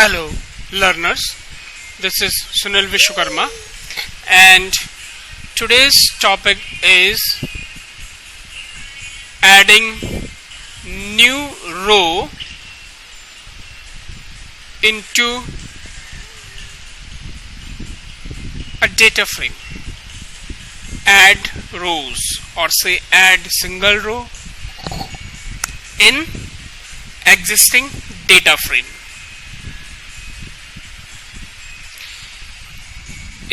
Hello learners, this is Sunil Vishwakarma and today's topic is adding new row into a data frame. Add rows or say add single row in existing data frame.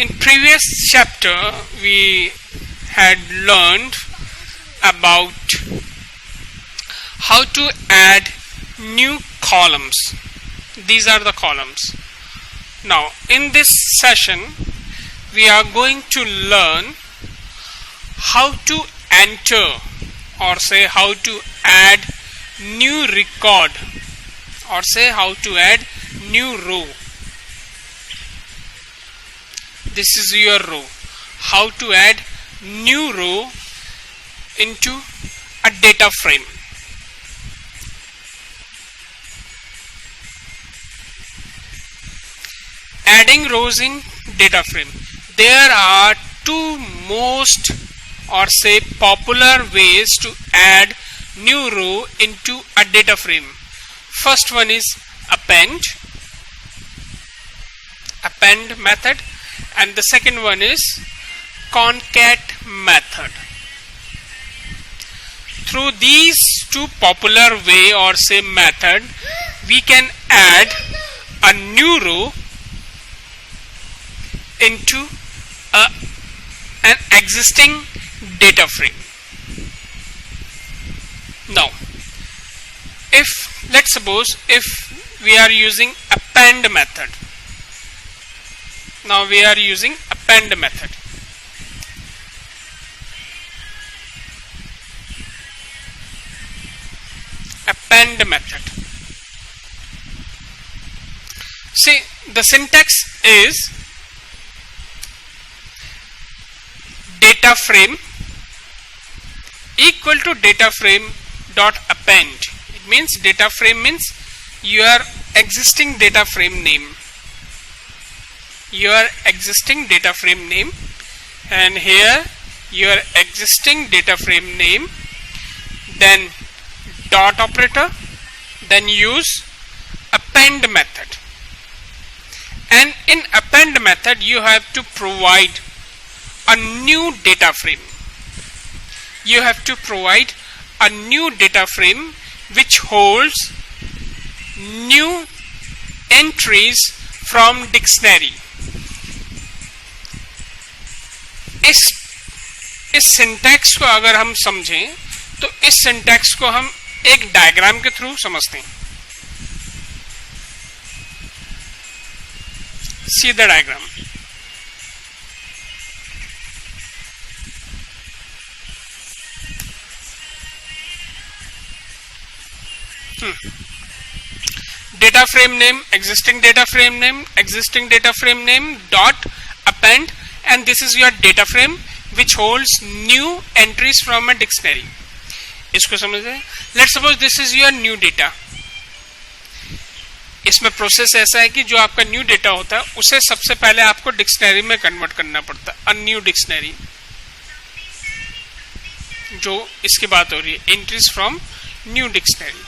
In previous chapter we had learned about how to add new columns. These are the columns. Now in this session we are going to learn how to enter or say how to add new record or say how to add new row. This is your row. How to add new row into a data frame. Adding rows in data frame. There are two most or say popular ways to add new row into a data frame. First one is append method, and the second one is concat method. Through these two popular way or say method, we can add a new row into an existing data frame. Now let's suppose if we are using append method. Now we are using append method. Append method. See, the syntax is data frame equal to data frame dot append. It means data frame means your existing data frame name. Your existing data frame name, and here your existing data frame name, then dot operator, then use append method. And in append method you have to provide a new data frame. You have to provide a new data frame which holds new entries from dictionary. इस syntax को अगर हम समझें तो इस syntax को हम एक डायग्राम के थ्रू समझते हैं. See the diagram. Data frame name, existing data frame name dot append, and this is your data frame which holds new entries from a dictionary. इसको समझते हैं. Let's suppose this is your new data. इसमें process ऐसा है कि जो आपका new data होता है उसे सबसे पहले आपको डिक्शनरी में कन्वर्ट करना पड़ता है. अ न्यू डिक्शनरी, जो इसकी बात हो रही है, एंट्रीज फ्रॉम न्यू डिक्शनरी,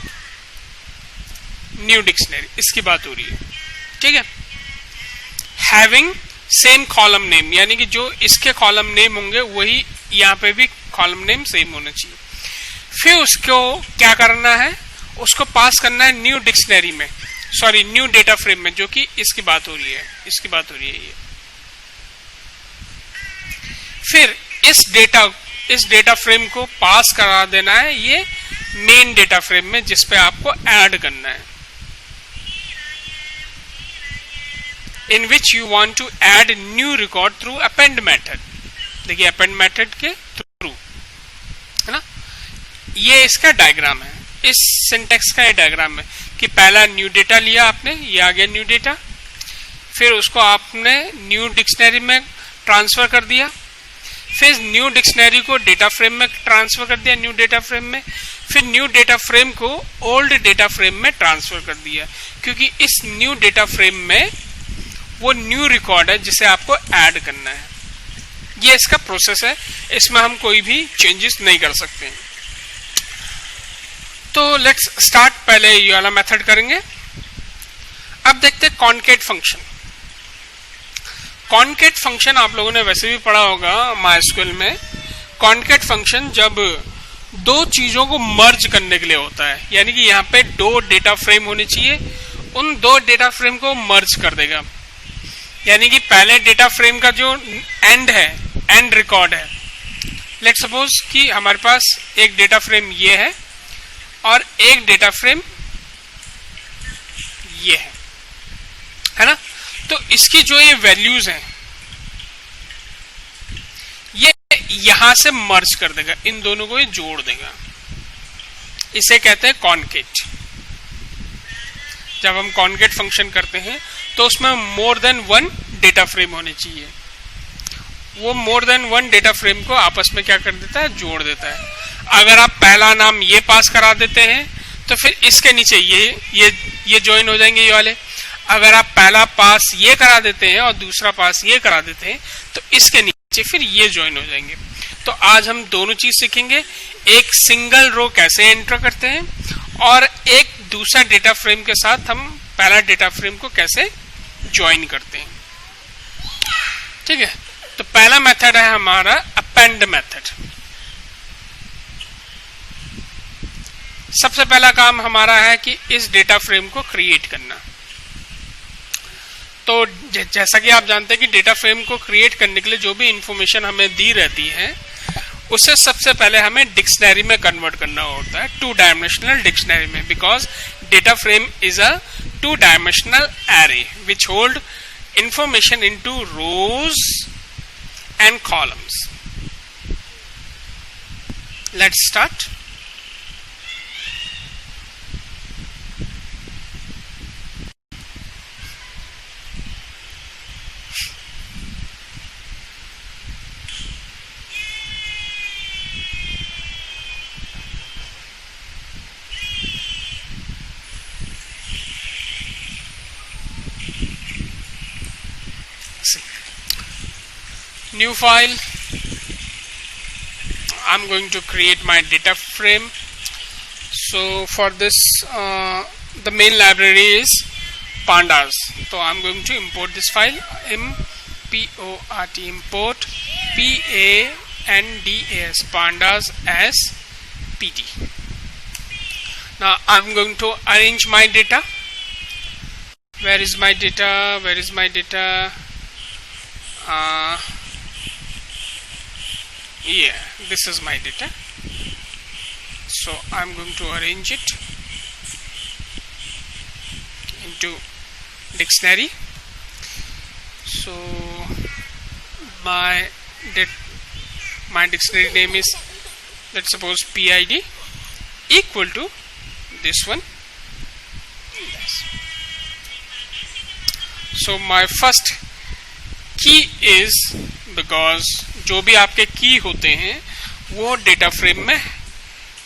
इसकी बात हो रही है. ठीक है. हैविंग सेम कॉलम नेम, यानी कि जो इसके कॉलम नेम होंगे वही यहाँ पे भी कॉलम नेम सेम होना चाहिए. फिर उसको क्या करना है, उसको पास करना है न्यू डिक्शनरी में, सॉरी न्यू डेटा फ्रेम में, जो कि इसकी बात हो रही है, ये. फिर इस डेटा फ्रेम को पास करा देना है ये मेन डेटा फ्रेम में जिसपे आपको ऐड करना है, in which you want to add new record through append method. देखिए append method के थ्रू, है ना. ये इसका डायग्राम है, इस सिंटैक्स का ये डायग्राम है कि पहला न्यू डेटा लिया आपने, ये आ गया न्यू डेटा, फिर उसको आपने न्यू डिक्शनरी में ट्रांसफर कर दिया, फिर न्यू डिक्शनरी को डेटा फ्रेम में ट्रांसफर कर दिया, न्यू डेटा फ्रेम में, फिर न्यू डेटा फ्रेम को ओल्ड डेटा फ्रेम में ट्रांसफर कर दिया, क्योंकि इस न्यू डेटा फ्रेम में वो न्यू रिकॉर्ड है जिसे आपको ऐड करना है। ये इसका प्रोसेस है, इसमें हम कोई भी चेंजेस नहीं कर सकते हैं। तो लेट्स स्टार्ट, पहले ये वाला मेथड करेंगे। अब देखते हैं कॉनकेट फंक्शन। कॉनकेट फंक्शन आप लोगों ने वैसे भी पढ़ा होगा MySQL में। कॉनकेट फंक्शन जब दो चीजों को मर्ज करने के लिए होता है, यानी कि यहाँ पे दो डेटा फ्रेम होने चाहिए, उन दो डेटा फ्रेम को मर्ज कर देगा। यानी कि पहले डेटा फ्रेम का जो एंड है, एंड रिकॉर्ड है, लेट्स सपोज कि हमारे पास एक डेटा फ्रेम ये है और एक डेटा फ्रेम ये है ना। तो इसकी जो ये वैल्यूज हैं ये यहां से मर्ज कर देगा, इन दोनों को ये जोड़ देगा। इसे कहते हैं कॉनकेट। जब हम कॉनकेट फंक्शन करते हैं तो उसमें more than one data frame होने चाहिए। वो more than one data frame को आपस में क्या कर देता है, जोड़ देता है। अगर आप पहला नाम ये पास करा देते हैं तो फिर इसके नीचे ये ज्वाइन हो जाएंगे, ये वाले। अगर आप पहला पास ये करा देते हैं और दूसरा पास ये करा देते हैं तो इसके नीचे फिर ये ज्वाइन हो जाएंगे। तो आज हम दोनों चीज सीखेंगे, एक सिंगल रो कैसे एंटर करते हैं और एक दूसरा डेटा फ्रेम के साथ हम पहला डेटा फ्रेम को कैसे ज्वाइन करते हैं। ठीक है, तो पहला मेथड है हमारा अपेंड मेथड। सबसे पहला काम हमारा है कि इस डेटा फ्रेम को क्रिएट करना। तो जैसा कि आप जानते हैं कि डेटा फ्रेम को क्रिएट करने के लिए जो भी इंफॉर्मेशन हमें दी रहती है उसे सबसे पहले हमें डिक्शनरी में कन्वर्ट करना होता है, 2 डायमेंशनल डिक्शनरी में, because data frame is a 2 dimensional array which hold information into rows and columns. Let's start. New file. I'm going to create my data frame. So for this the main library is pandas, so I'm going to import this file, import import pandas, pandas as pt. Now I'm going to arrange my data. Where is my data? Where is my data? Yeah, this is my data. So I'm going to arrange it into dictionary. So my dictionary name is, let's suppose, PID equal to this one. Yes. So my first key is, because जो भी आपके की होते हैं वो data frame में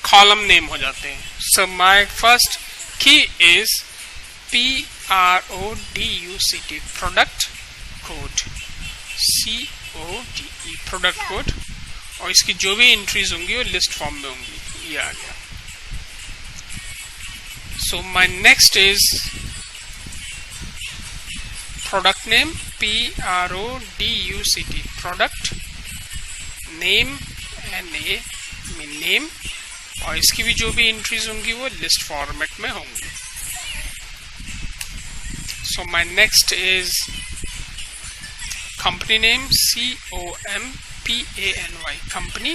column name हो जाते हैं। सो माय फर्स्ट की is PRODUCT, product code, CODE, product code, और इसकी जो भी एंट्रीज होंगी वो लिस्ट फॉर्म में होंगी। ये आ गया। So my next is product name, PRODUCT, product name, name, और इसकी भी जो भी एंट्रीज होंगी वो लिस्ट फॉर्मेट में होंगी। So my next is company name, COMPANY, company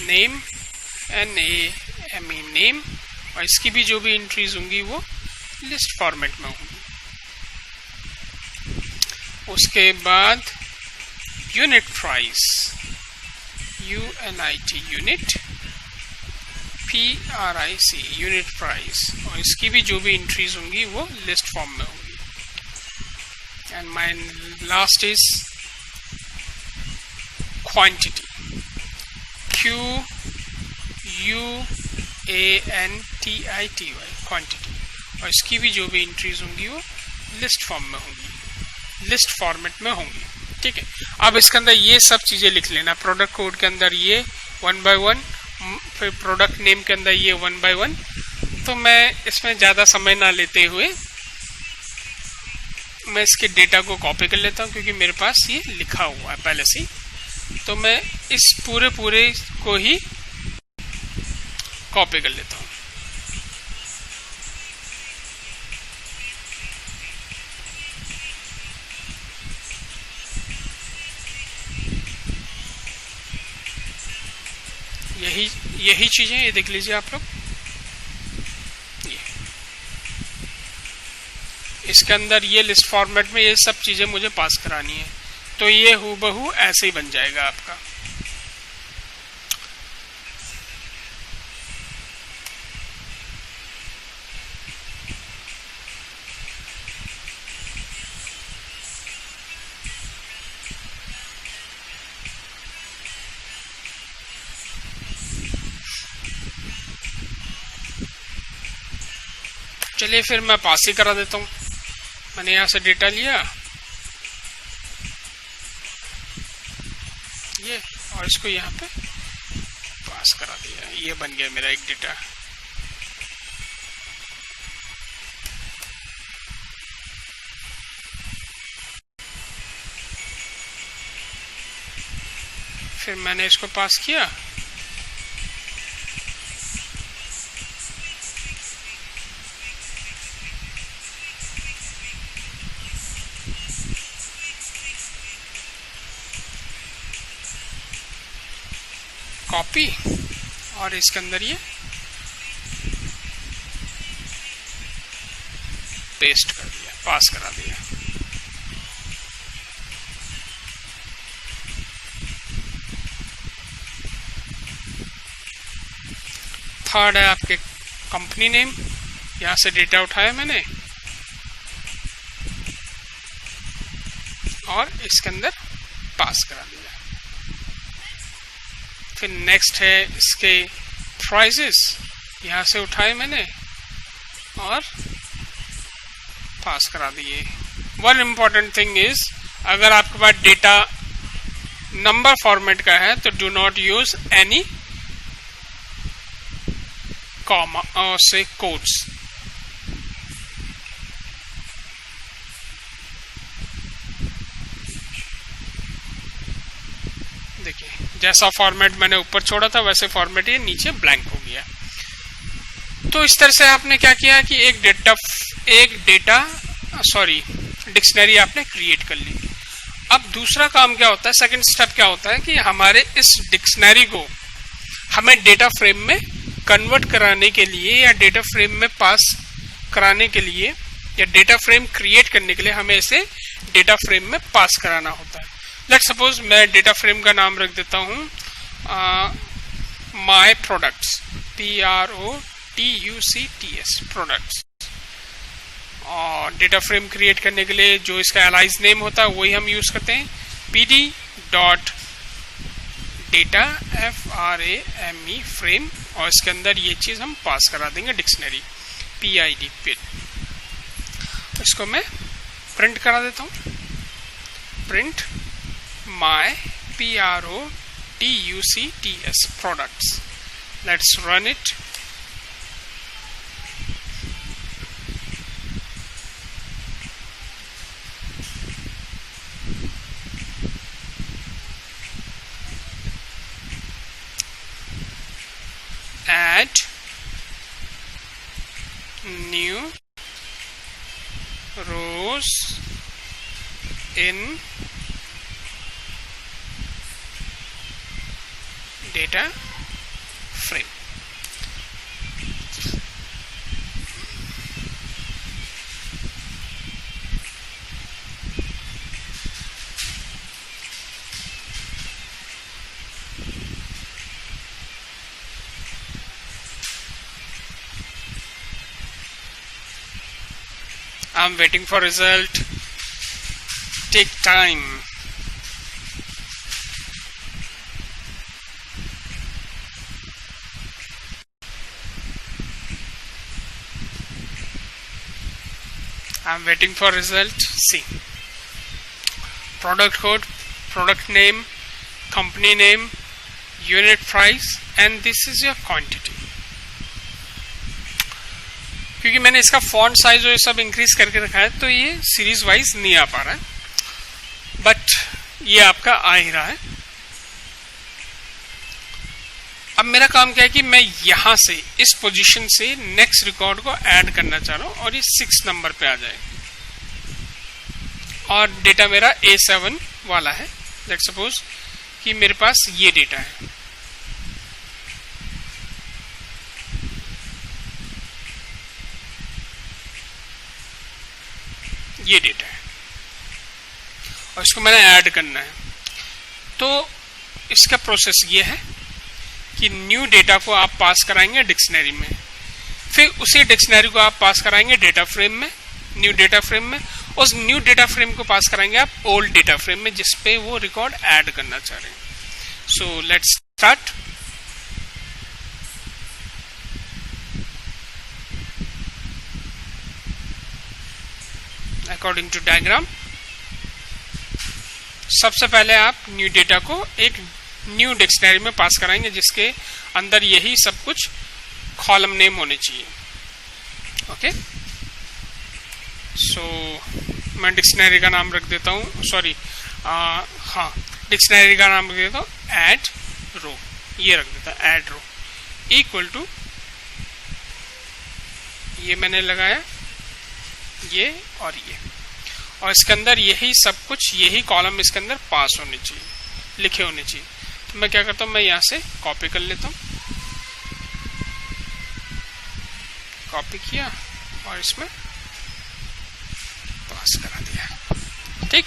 name, NAME, name, और इसकी भी जो भी एंट्रीज होंगी वो लिस्ट फॉर्मेट में होंगी। उसके बाद unit price, UNIT, unit, PRIC, unit price, और इसकी भी जो भी एंट्रीज होंगी वो लिस्ट फॉर्म में होंगी। And my last is quantity, QUANTITY, QUANTITY quantity, और इसकी भी जो भी एंट्रीज होंगी वो लिस्ट फॉर्म में होंगी, लिस्ट फॉर्मेट में होंगी। ठीक है, अब इसके अंदर ये सब चीजें लिख लेना, प्रोडक्ट कोड के अंदर ये 1 by 1, फिर प्रोडक्ट नेम के अंदर ये 1 by 1। तो मैं इसमें ज़्यादा समय ना लेते हुए मैं इसके डेटा को कॉपी कर लेता हूँ, क्योंकि मेरे पास ये लिखा हुआ है पहले से। तो मैं इस पूरे को ही कॉपी कर लेता हूँ। यही चीजें ये देख लीजिए आप लोग, इसके अंदर ये लिस्ट फॉर्मेट में ये सब चीजें मुझे पास करानी है। तो ये हूबहू ऐसे ही बन जाएगा आपका। चलिए फिर मैं पास ही करा देता हूँ। मैंने यहाँ से डेटा लिया ये, और इसको यहाँ पे पास करा दिया, ये बन गया मेरा एक डेटा। फिर मैंने इसको पास किया, कॉपी, और इसके अंदर ये पेस्ट कर दिया, पास करा दिया। थर्ड है आपके कंपनी नेम, यहां से डेटा उठाया मैंने और इसके अंदर पास करा दिया। फिर नेक्स्ट है इसके प्राइसेस, यहाँ से उठाए मैंने और पास करा दिए। वन इम्पॉर्टेंट थिंग इज, अगर आपके पास डेटा नंबर फॉर्मेट का है तो do not use any comma और से कोड्स। देखिए जैसा फॉर्मेट मैंने ऊपर छोड़ा था वैसे फॉर्मेट ये नीचे ब्लैंक हो गया। तो इस तरह से आपने क्या किया कि एक डिक्शनरी आपने क्रिएट कर ली। अब दूसरा काम क्या होता है, सेकंड स्टेप क्या होता है कि हमारे इस डिक्शनरी को हमें डेटा फ्रेम में कन्वर्ट कराने के लिए या डेटा फ्रेम में पास कराने के लिए या डेटा फ्रेम क्रिएट करने के लिए हमें इसे डेटा फ्रेम में पास कराना होता है। लेट्स सपोज मैं डेटा फ्रेम का नाम रख देता हूं माय प्रोडक्ट्स, PRODUCTS प्रोडक्ट्स। और डेटा फ्रेम क्रिएट करने के लिए जो इसका एलाइज नेम होता है वही हम यूज करते हैं, PD.data FRAME फ्रेम, और इसके अंदर ये चीज हम पास करा देंगे डिक्शनरी PID पे। इसको मैं प्रिंट करा देता हूं, print my PRODUCTS products. Let's run it. Add new rows in data frame. I'm waiting for result. Take time. I am waiting for result. See, product code, product name, company name, unit price, and this is your quantity. क्योंकि मैंने इसका font size और ये सब increase करके रखा है तो ये सीरीज वाइज नहीं आ पा रहा है, बट ये आपका आ ही रहा है. अब मेरा काम क्या है कि मैं यहां से इस पोजीशन से नेक्स्ट रिकॉर्ड को ऐड करना चाह रहा हूं और ये 6 नंबर पे आ जाए और डेटा मेरा A7 वाला है. लेट्स सपोज कि मेरे पास ये डेटा है. ये डेटा है और इसको मैंने ऐड करना है. तो इसका प्रोसेस ये है कि न्यू डेटा को आप पास कराएंगे डिक्शनरी में, फिर उसी डिक्शनरी को आप पास कराएंगे डेटा फ्रेम में, न्यू डेटा फ्रेम में. उस न्यू डेटा फ्रेम को पास कराएंगे आप ओल्ड डेटा फ्रेम में जिस पे वो रिकॉर्ड ऐड करना चाह रहे हैं. So let's start. According to diagram, सबसे पहले आप न्यू डेटा को एक न्यू डिक्शनरी में पास कराएंगे जिसके अंदर यही सब कुछ कॉलम नेम होने चाहिए. ओके, सो मैं डिक्शनरी का नाम रख देता हूँ, सॉरी हाँ, डिक्शनरी का नाम रख देता हूँ ऐड रो. ये रख देता है ऐड रो इक्वल टू, ये मैंने लगाया ये और ये, और इसके अंदर यही सब कुछ, यही कॉलम इसके अंदर पास होने चाहिए, लिखे होने चाहिए. तो मैं क्या करता हूँ, मैं यहाँ से कॉपी कर लेता हूँ, कॉपी किया और इसमें पास करा दिया. ठीक,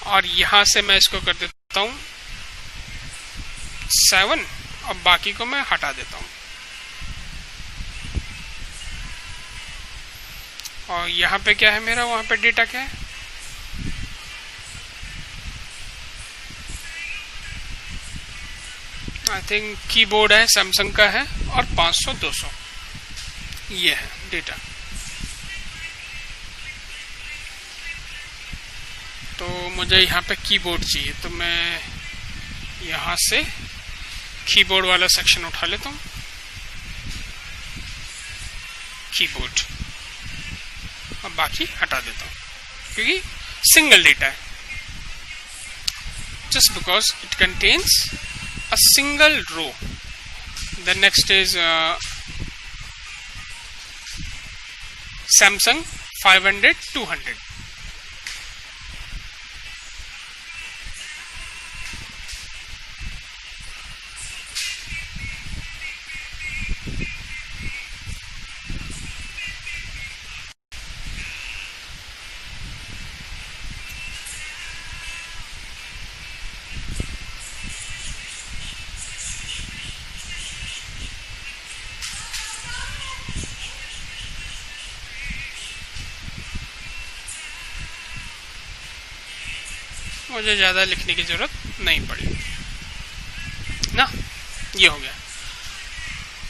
और यहां से मैं इसको कर देता हूं 7 और बाकी को मैं हटा देता हूं. और यहां पे क्या है मेरा, वहां पे डेटा क्या है, आई थिंक कीबोर्ड है, सैमसंग का है और 500-200 ये है डेटा. तो मुझे यहाँ पे कीबोर्ड चाहिए, तो मैं यहाँ से कीबोर्ड वाला सेक्शन उठा लेता हूँ, कीबोर्ड, और बाकी हटा देता हूँ क्योंकि सिंगल डेटा है. Just because it contains a single row. The next is Samsung 500-200. मुझे ज्यादा लिखने की जरूरत नहीं पड़ी ना. ये हो गया.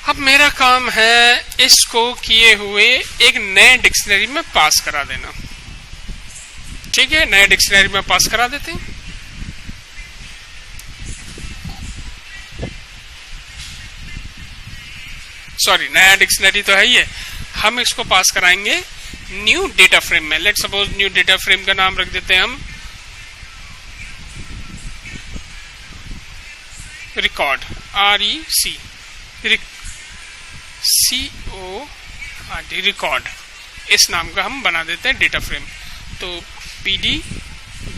अब मेरा काम है इसको किए हुए एक नए डिक्शनरी में पास करा देना. ठीक है, नए डिक्शनरी में पास करा देते हैं. सॉरी, नया डिक्शनरी तो है ही है, हम इसको पास कराएंगे न्यू डेटा फ्रेम में. Let's suppose new data frame का नाम रख देते हैं हम रिकॉर्ड, REC, CORD, रिकॉर्ड. इस नाम का हम बना देते हैं डेटा फ्रेम. तो PD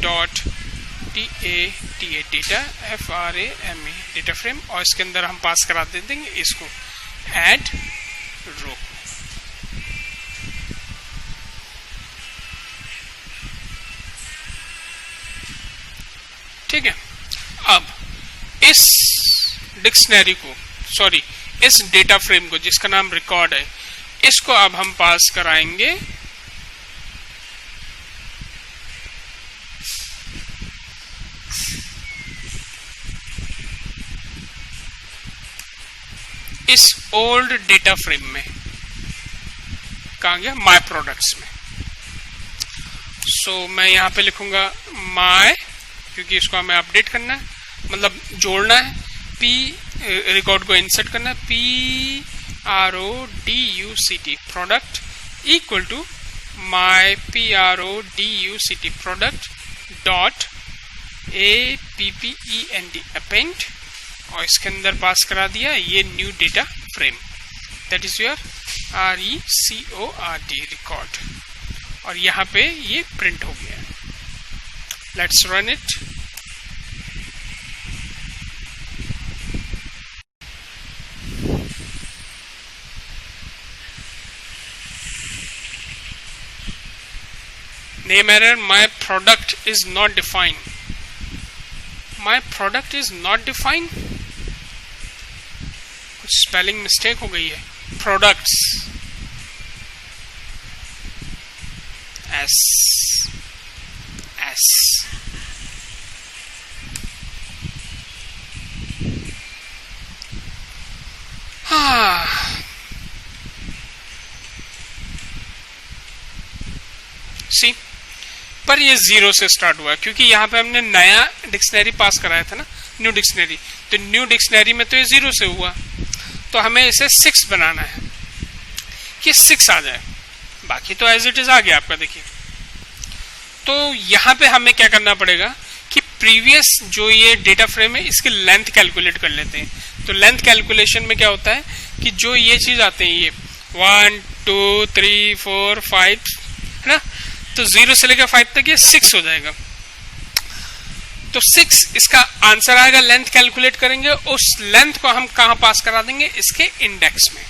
dot DATA data FRAME data frame, और इसके अंदर हम पास करा देंगे इसको ऐड रो. ठीक है, अब इस डिक्शनरी को, सॉरी इस डेटा फ्रेम को जिसका नाम रिकॉर्ड है, इसको अब हम पास कराएंगे इस ओल्ड डेटा फ्रेम में. कहाँ गया, माय प्रोडक्ट्स में. सो मैं यहाँ पे लिखूंगा माय, क्योंकि इसको हमें अपडेट करना है, मतलब जोड़ना है। पी रिकॉर्ड को इंसर्ट करना है, PRODUCT product equal to my PRODUCT product dot APPEND append, और इसके अंदर पास करा दिया ये new data frame, that is your RECORD record, और यहाँ पे ये प्रिंट हो गया है। Let's run it. Name error, my product is not defined. My product is not defined. कुछ स्पेलिंग मिस्टेक हो गई है। Products S हाँ, सी पर ये 0 से स्टार्ट हुआ क्योंकि यहाँ पे हमने नया डिक्शनरी पास कराया था ना, न्यू डिक्शनरी। तो न्यू डिक्शनरी में तो ये 0 से हुआ, तो हमें इसे 6 बनाना है कि 6 आ जाए। बाकी तो एज इट इज आ गया आपका, देखिए। तो यहाँ पे हमें क्या करना पड़ेगा कि प्रीवियस जो ये डेटा फ्रेम है इसकी लेंथ कैलकुलेट कर लेते हैं। तो लेंथ कैलकुलेशन में क्या होता है कि जो ये चीज आते हैं, ये 1 2 3 4 5 है ना, तो 0 से लेकर 5 तक ये 6 हो जाएगा। तो 6 इसका आंसर आएगा। लेंथ कैलकुलेट करेंगे, उस लेंथ को हम कहां पास करा देंगे, इसके इंडेक्स में।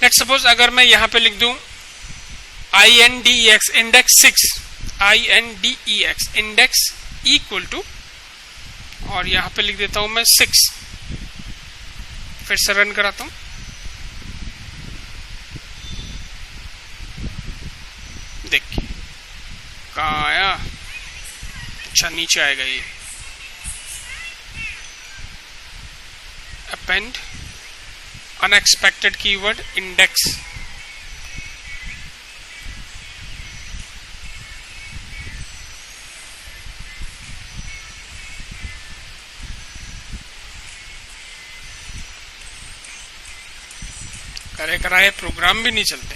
लेट्स सपोज अगर मैं यहां पे लिख दूं INDEX index 6, INDEX index equal to, और यहां पे लिख देता हूं मैं 6, फिर से रन कराता हूं। देखिए कहाँ आया, अच्छा नीचे आएगा ये। अपेंड अनएक्सपेक्टेड कीवर्ड इंडेक्स, करे कराए प्रोग्राम भी नहीं चलते।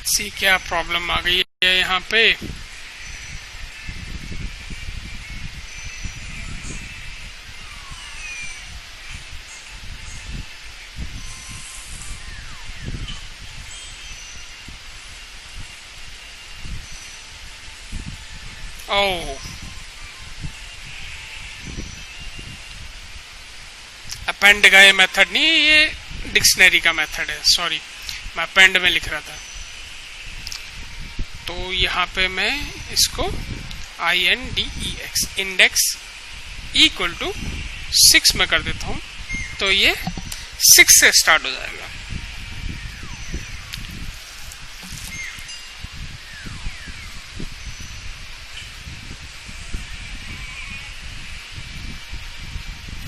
सी क्या प्रॉब्लम आ गई है यहाँ पे। ओह, अपेंड का ये मेथड नहीं, ये डिक्शनरी का मेथड है। सॉरी, मैं अपेंड में लिख रहा था। तो यहाँ पे मैं इसको INDEX इंडेक्स इक्वल टू 6 में कर देता हूँ, तो ये 6 से स्टार्ट हो जाएगा।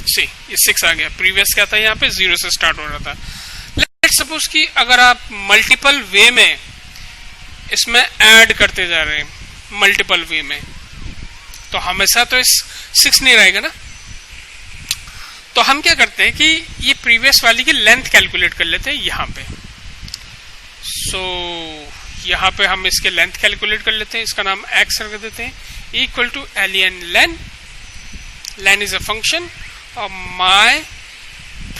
सी ये 6 आ गया। प्रीवियस क्या था, यहाँ पे 0 से स्टार्ट हो रहा था। लेट्स सपोज कि अगर आप मल्टीपल वे में इसमें ऐड करते जा रहे हैं, मल्टीपल वे में, तो हमेशा तो इस 6 नहीं रहेगा ना। तो हम क्या करते हैं कि ये प्रीवियस वाली की लेंथ कैलकुलेट कर लेते हैं यहाँ पे। सो यहाँ पे हम इसके लेंथ कैलकुलेट कर लेते हैं, इसका नाम x रख देते हैं, equal to len len। len is a function और माय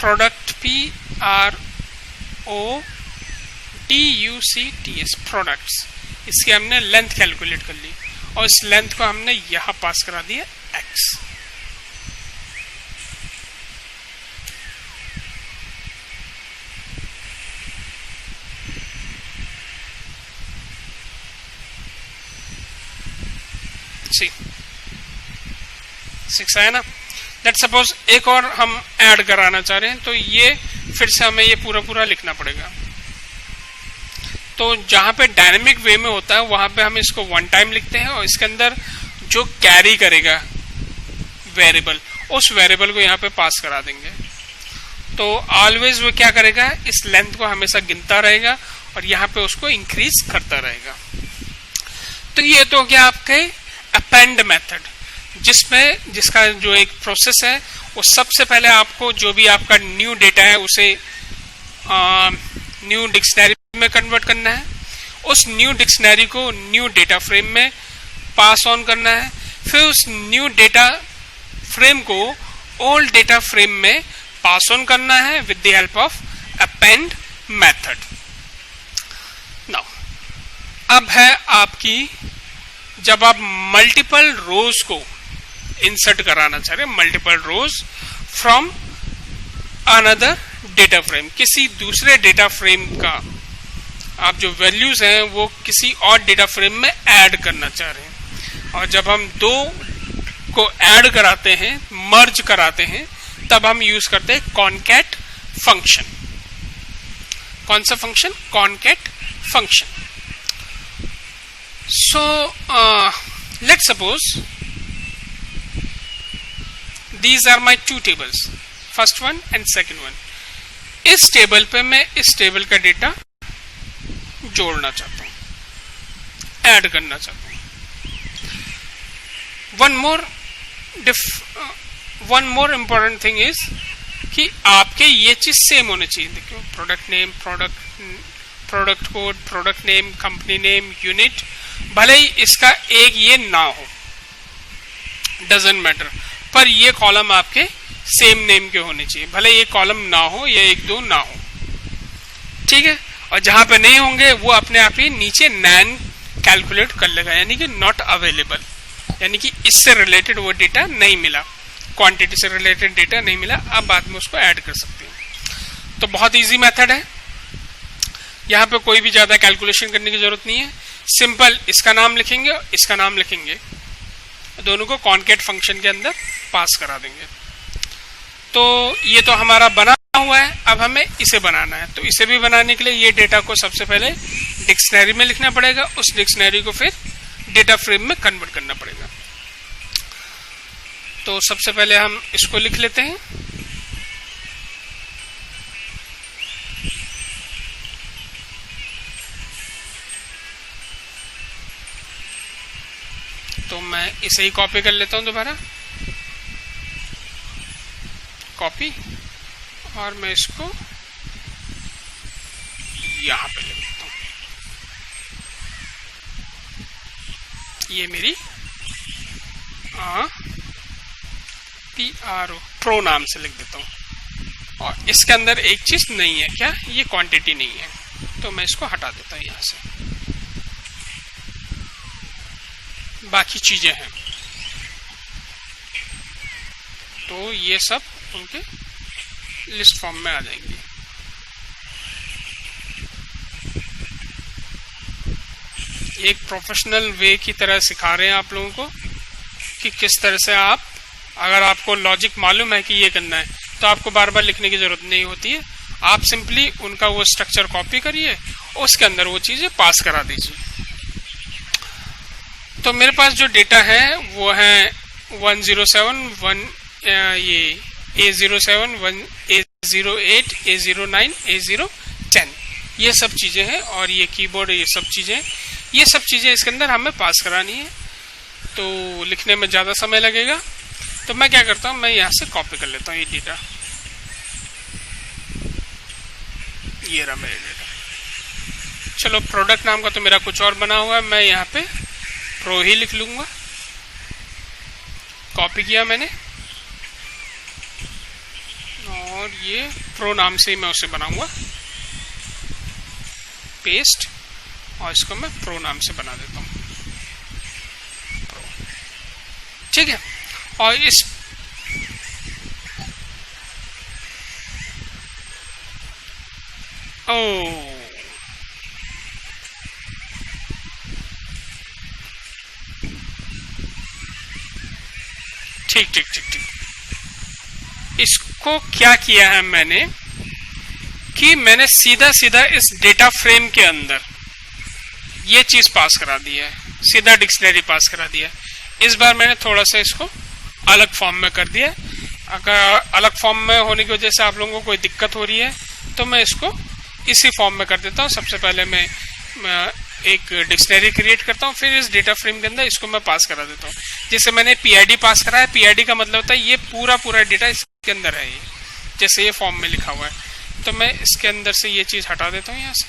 प्रोडक्ट PRODUCTS प्रोडक्ट्स, इसकी हमने लेंथ कैलकुलेट कर ली और इस लेंथ को हमने यहां पास करा दिया x। सी 6 आया ना। लेट्स सपोज एक और हम ऐड कराना चाह रहे हैं, तो ये फिर से हमें ये पूरा लिखना पड़ेगा। तो जहां पे डायनेमिक वे में होता है वहां पे हम इसको वन टाइम लिखते हैं और इसके अंदर जो कैरी करेगा वेरिएबल, उस वेरिएबल को यहाँ पे पास करा देंगे। तो ऑलवेज वो क्या करेगा, इस लेंथ को हमेशा गिनता रहेगा और यहाँ पे उसको इंक्रीज करता रहेगा। तो ये तो क्या आपके अपेंड मेथड, जिसका जो एक प्रोसेस है वो सबसे पहले आपको जो भी आपका न्यू डेटा है उसे न्यू डिक्शनरी में कन्वर्ट करना है, उस न्यू डिक्शनरी को न्यू डेटा फ्रेम में पास ऑन करना है, फिर उस न्यू डेटा फ्रेम को ओल्ड डेटा फ्रेम में पास ऑन करना है with the help of append method. Now अब है आपकी, जब आप मल्टीपल रोज को इंसर्ट कराना चाह रहे हैं, multiple rows from another data frame, किसी दूसरे डेटा फ्रेम का आप जो वैल्यूज हैं वो किसी और डेटा फ्रेम में ऐड करना चाह रहे हैं। और जब हम दो को ऐड कराते हैं, मर्ज कराते हैं, तब हम यूज करते हैं कॉनकैट फंक्शन। कौन सा function? Concat function. So let's suppose these are my two tables, first one and second one। इस टेबल पे मैं इस टेबल का डेटा जोड़ना चाहता हूं, ऐड करना चाहता हूं। One more important thing is कि आपके ये चीज सेम होनी चाहिए। देखो, product name, product code, product name, company name, unit, भले ही इसका एक ये ना हो, डजंट मैटर, पर ये कॉलम आपके सेम नेम के होने चाहिए, भले ये कॉलम ना हो या एक दो ना हो, ठीक है। और जहां पे नहीं होंगे वो अपने आप ही नीचे नैन कैलकुलेट कर लेगा, यानी कि नॉट अवेलेबल, यानी कि इससे रिलेटेड वो डेटा नहीं मिला, क्वांटिटी से रिलेटेड डेटा नहीं मिला, अब बाद में उसको ऐड कर सकते हैं। तो बहुत इजी मेथड है, यहाँ पे कोई भी ज्यादा कैलकुलेशन करने की जरूरत नहीं है, सिंपल इसका नाम लिखेंगे और इसका नाम लिखेंगे, दोनों को कॉनकैट फंक्शन के अंदर पास करा देंगे। तो ये तो हमारा बना हुआ है, अब हमें इसे बनाना है। तो इसे भी बनाने के लिए ये डेटा को सबसे पहले डिक्शनरी में लिखना पड़ेगा, उस डिक्शनरी को फिर डेटा फ्रेम में कन्वर्ट करना पड़ेगा। तो सबसे पहले हम इसको लिख लेते हैं। तो मैं इसे ही कॉपी कर लेता हूं दोबारा, कॉपी, और मैं इसको यहां पे लिख देता हूं। ये मेरी PRO प्रो नाम से लिख देता हूं। और इसके अंदर एक चीज नहीं है, क्या? ये क्वांटिटी नहीं है, तो मैं इसको हटा देता हूं यहां से, बाकी चीजें हैं। तो ये सब उनके लिस्ट फॉर्म में आ जाएंगी। एक प्रोफेशनल वे की तरह सिखा रहे हैं आप लोगों को कि किस तरह से आप, अगर आपको लॉजिक मालूम है कि ये करना है, तो आपको बार बार लिखने की जरूरत नहीं होती है, आप सिंपली उनका वो स्ट्रक्चर कॉपी करिए, उसके अंदर वो चीजें पास करा दीजिए। तो मेरे पास जो डेटा है वो है 107, ये A07, A08, A09, A010, ये सब चीजें हैं, और ये कीबोर्ड, ये सब चीजें इसके अंदर हमें पास करानी है। तो लिखने में ज्यादा समय लगेगा, तो मैं क्या करता हूं, मैं यहां से कॉपी कर लेता हूं ये डेटा। ये रहा मेरा डेटा। चलो, प्रोडक्ट नाम का तो मेरा कुछ और बना हुआ है, मैं यहाँ पे प्रो ही लिख लूंगा। कॉपी किया मैंने, और ये प्रो नाम से ही मैं उसे बनाऊंगा, पेस्ट, और इसको मैं प्रो नाम से बना देता हूं, प्रो, ठीक है। और इस ठीक, इसको क्या किया है मैंने, कि मैंने सीधा सीधा इस डेटा फ्रेम के अंदर ये चीज पास करा दी है, सीधा डिक्शनरी पास करा दिया है। इस बार मैंने थोड़ा सा इसको अलग फॉर्म में कर दिया। अगर अलग फॉर्म में होने की वजह से आप लोगों को कोई दिक्कत हो रही है तो मैं इसको इसी फॉर्म में कर देता हूँ। सबसे पहले मैं एक डिक्शनरी क्रिएट करता हूँ, फिर इस डेटा फ्रेम के अंदर इसको मैं पास करा देता हूँ। जैसे मैंने पीआईडी पास करा है, पीआईडी का मतलब होता है ये पूरा डेटा इसके अंदर है, ये जैसे ये फॉर्म में लिखा हुआ है। तो मैं इसके अंदर से ये चीज हटा देता हूँ यहाँ से,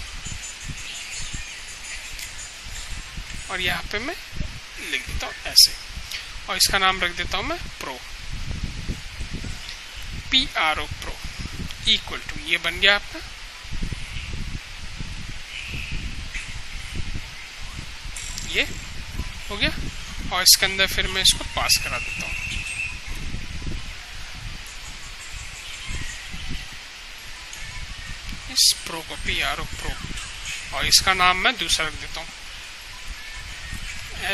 और यहाँ पे मैं लिख देता हूँ ऐसे, और इसका नाम रख देता हूँ मैं pro, PRO pro equal to, ये बन गया आपका। ये हो गया, और इसके अंदर फिर मैं इसको पास करा देता हूँ। इस प्रो को PRO प्रो, और इसका नाम मैं दूसरा रख देता हूँ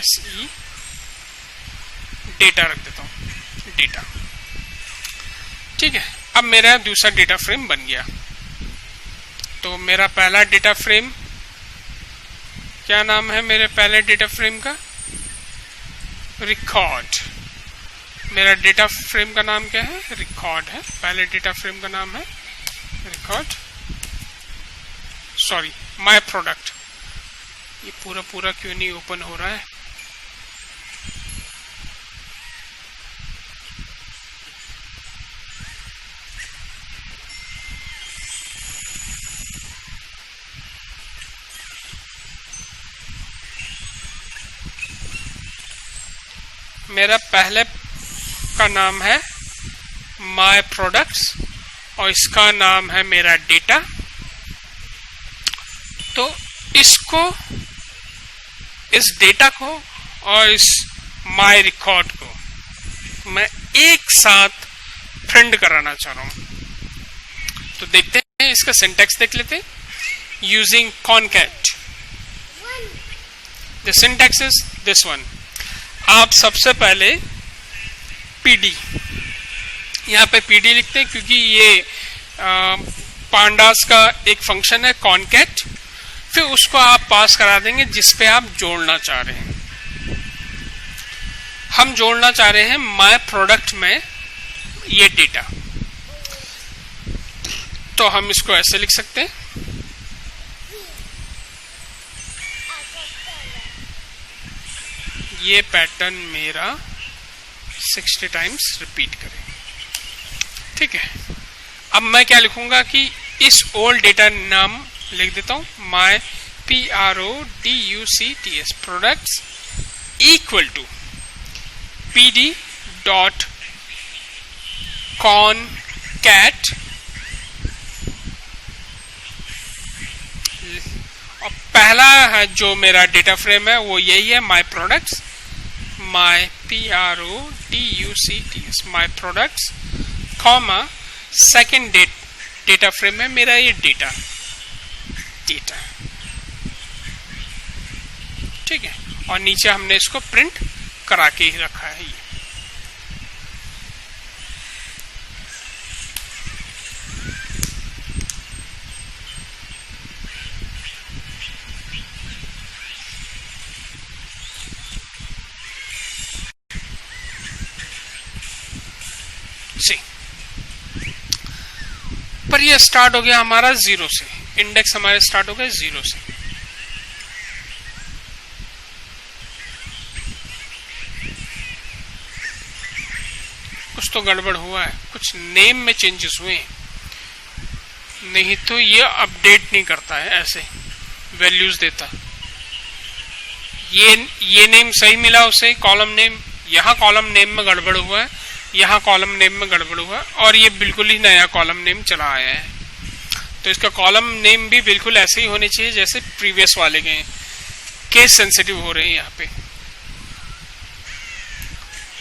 SE डेटा रख देता हूँ, डेटा। ठीक है, अब मेरा दूसरा डेटा फ्रेम बन गया। तो मेरा पहला डेटा फ्रेम, क्या नाम है मेरे पहले डेटा फ्रेम का? रिकॉर्ड। मेरा डेटा फ्रेम का नाम क्या है? रिकॉर्ड है। पहले डेटा फ्रेम का नाम है रिकॉर्ड, सॉरी माय प्रोडक्ट। ये पूरा क्यों नहीं ओपन हो रहा है? मेरा पहले का नाम है माय प्रोडक्ट्स और इसका नाम है मेरा डेटा। तो इसको, इस डेटा को और इस माय रिकॉर्ड को मैं एक साथ प्रिंट कराना चाह रहा हूं। तो देखते हैं, इसका सिंटैक्स देख लेते हैं। Using concat, the syntax is this one. आप सबसे पहले पीडी, यहाँ पे पीडी लिखते हैं क्योंकि ये पांडास का एक फंक्शन है कॉनकैट। फिर उसको आप पास करा देंगे जिस पे आप जोड़ना चाह रहे हैं। हम जोड़ना चाह रहे हैं माय प्रोडक्ट में ये डेटा, तो हम इसको ऐसे लिख सकते हैं, ये पैटर्न मेरा 60 टाइम्स रिपीट करें। ठीक है, अब मैं क्या लिखूंगा कि इस ओल्ड डेटा नाम लिख देता हूं, my PRODUCTS products equal to PD dot concat, और पहला है जो मेरा डेटा फ्रेम है वो यही है, my products, my PRODUCTS my products, comma second data frame है मेरा ये डेटा। ठीक है, और नीचे हमने इसको प्रिंट करा के ही रखा है। ये पर ये स्टार्ट हो गया हमारा 0 से, इंडेक्स हमारे स्टार्ट हो गए 0 से। कुछ तो गड़बड़ हुआ है, कुछ नेम में चेंजेस हुए हैं, नहीं तो ये अपडेट नहीं करता है, ऐसे वैल्यूज देता। ये नेम सही मिला उसे, कॉलम नेम, यहाँ कॉलम नेम में गड़बड़ हुआ है, यहाँ कॉलम नेम में गड़बड़ हुआ, और ये बिल्कुल ही नया कॉलम नेम चला आया है। तो इसका कॉलम नेम भी बिल्कुल ऐसे ही होने चाहिए जैसे प्रीवियस वाले के। केस सेंसिटिव हो रहे हैं यहाँ पे।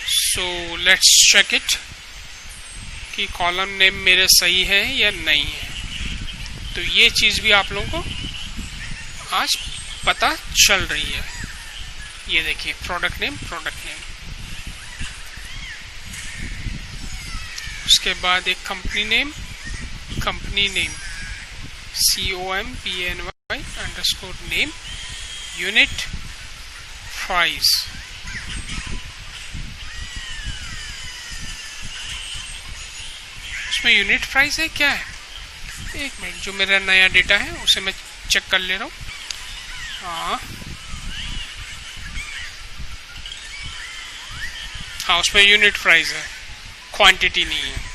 सो लेट्स चेक इट कि कॉलम नेम मेरे सही है या नहीं है। तो ये चीज भी आप लोगों को आज पता चल रही है। ये देखिए, प्रोडक्ट नेम, उसके बाद एक company name, company_name unit price। उसमें यूनिट प्राइस है क्या है, एक मिनट, जो मेरा नया डेटा है उसे मैं चेक कर ले रहा हूँ। हाँ उसमें यूनिट प्राइस है, क्वांटिटी नहीं है।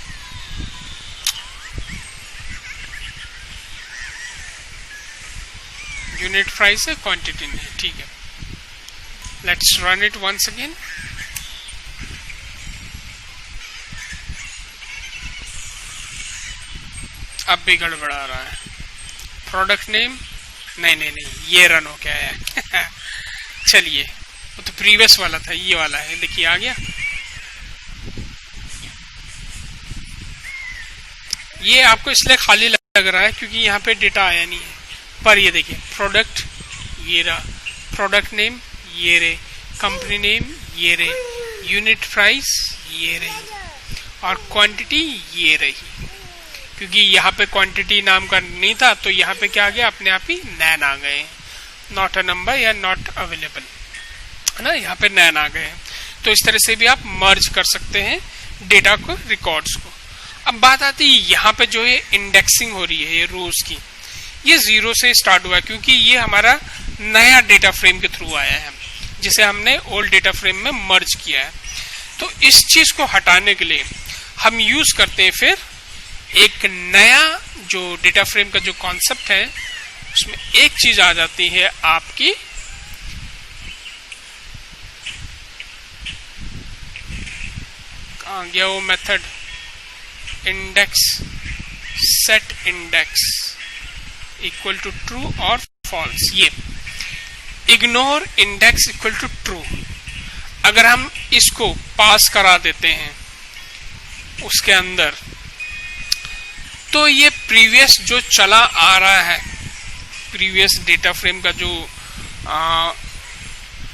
यूनिट प्राइस है, क्वांटिटी नहीं है, ठीक है। Let's run it once again. अब भी गड़बड़ा रहा है। प्रोडक्ट नेम नहीं, ये रन हो क्या है चलिए, वो तो प्रीवियस वाला था, ये वाला है, देखिए आ गया। ये आपको इसलिए खाली लग रहा है क्योंकि यहाँ पे डेटा आया नहीं है, पर ये देखिए प्रोडक्ट ये रहा, प्रोडक्ट नेम ये रहे, कंपनी नेम ये रहे, यूनिट प्राइस ये रही, और क्वांटिटी ये रही। क्योंकि यहाँ पे क्वांटिटी नाम का नहीं था तो यहाँ पे क्या आ गया, अपने आप ही नैन आ गए, नॉट अ नंबर या नॉट अवेलेबल, है ना, यहाँ पे नैन आ गए। तो इस तरह से भी आप मर्ज कर सकते हैं डेटा को, रिकॉर्ड्स को। अब बात आती है यहाँ पे जो है इंडेक्सिंग हो रही है, ये रोज की, ये 0 से स्टार्ट हुआ है क्योंकि ये हमारा नया डेटा फ्रेम के थ्रू आया है, जिसे हमने ओल्ड डेटा फ्रेम में मर्ज किया है। तो इस चीज को हटाने के लिए हम यूज करते हैं फिर एक नया जो डेटा फ्रेम का जो कॉन्सेप्ट है, उसमें एक चीज आ जाती है आपकी कहाँ गया वो method, index, set index equal to true और फॉल्स। ये ignore index equal to true, अगर हम इसको पास करा देते हैं उसके अंदर, तो ये प्रीवियस जो चला आ रहा है, प्रीवियस डेटा फ्रेम का जो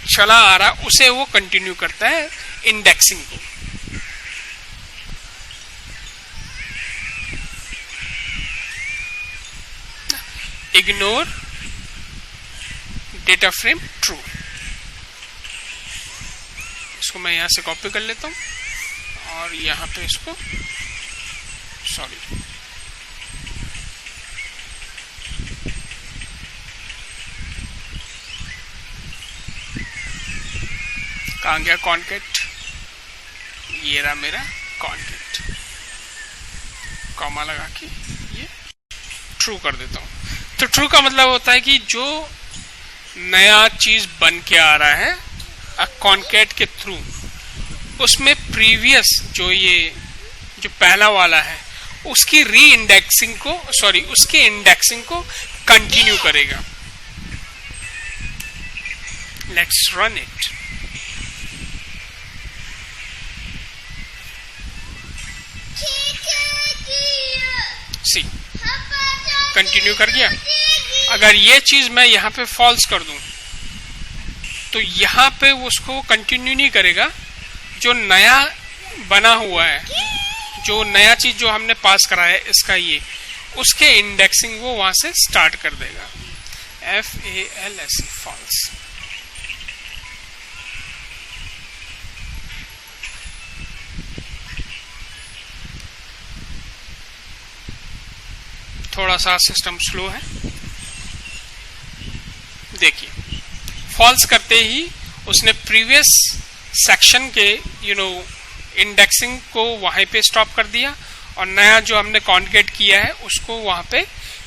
चला आ रहा है, उसे वो कंटिन्यू करता है इंडेक्सिंग को। इग्नोर डेटा फ्रेम ट्रू, इसको मैं यहां से कॉपी कर लेता हूं और यहां पे इसको, सॉरी, कहाँ गया कॉन्केट, ये रहा मेरा कॉन्केट, कॉमा लगा के ये ट्रू कर देता हूं। तो ट्रू का मतलब होता है कि जो नया चीज बन के आ रहा है कॉन्केट के थ्रू, उसमें प्रीवियस जो ये जो पहला वाला है उसकी री इंडेक्सिंग को, सॉरी उसके इंडेक्सिंग को कंटिन्यू करेगा। Let's run it. See continue कर गया। अगर ये चीज मैं यहाँ पे फॉल्स कर दूं तो यहाँ पे उसको कंटिन्यू नहीं करेगा, जो नया बना हुआ है, जो नया चीज जो हमने पास कराया है इसका ये, उसके इंडेक्सिंग वो वहां से स्टार्ट कर देगा। FALS false. थोड़ा सा सिस्टम स्लो है, देखिए फॉल्स करते ही उसने प्रीवियस सेक्शन के इंडेक्सिंग को वहां पे स्टॉप कर दिया और नया जो हमने कॉन्केट किया है उसको वहां पे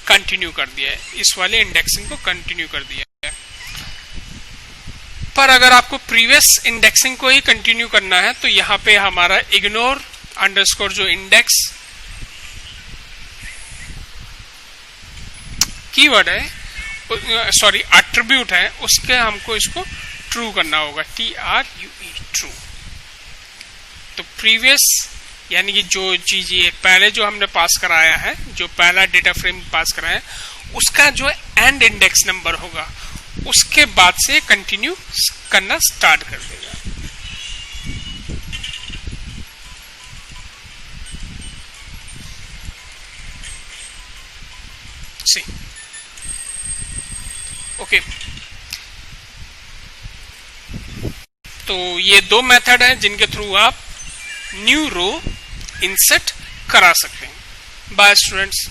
कंटिन्यू कर दिया है, इस वाले इंडेक्सिंग को कंटिन्यू कर दिया है। पर अगर आपको प्रीवियस इंडेक्सिंग को ही कंटिन्यू करना है तो यहाँ पे हमारा इग्नोर अंडरस्कोर जो इंडेक्स कीवर्ड है, सॉरी एट्रीब्यूट है, उसके हमको इसको ट्रू करना होगा, TRUE ट्रू। तो प्रीवियस यानी कि जो चीज ये पहले जो हमने पास कराया है, जो पहला डेटा फ्रेम पास कराया है, उसका जो एंड इंडेक्स नंबर होगा उसके बाद से कंटिन्यू करना स्टार्ट कर देगा। सी ओके। तो ये दो मेथड है जिनके थ्रू आप न्यू रो इंसर्ट करा सकते हैं। Bye students.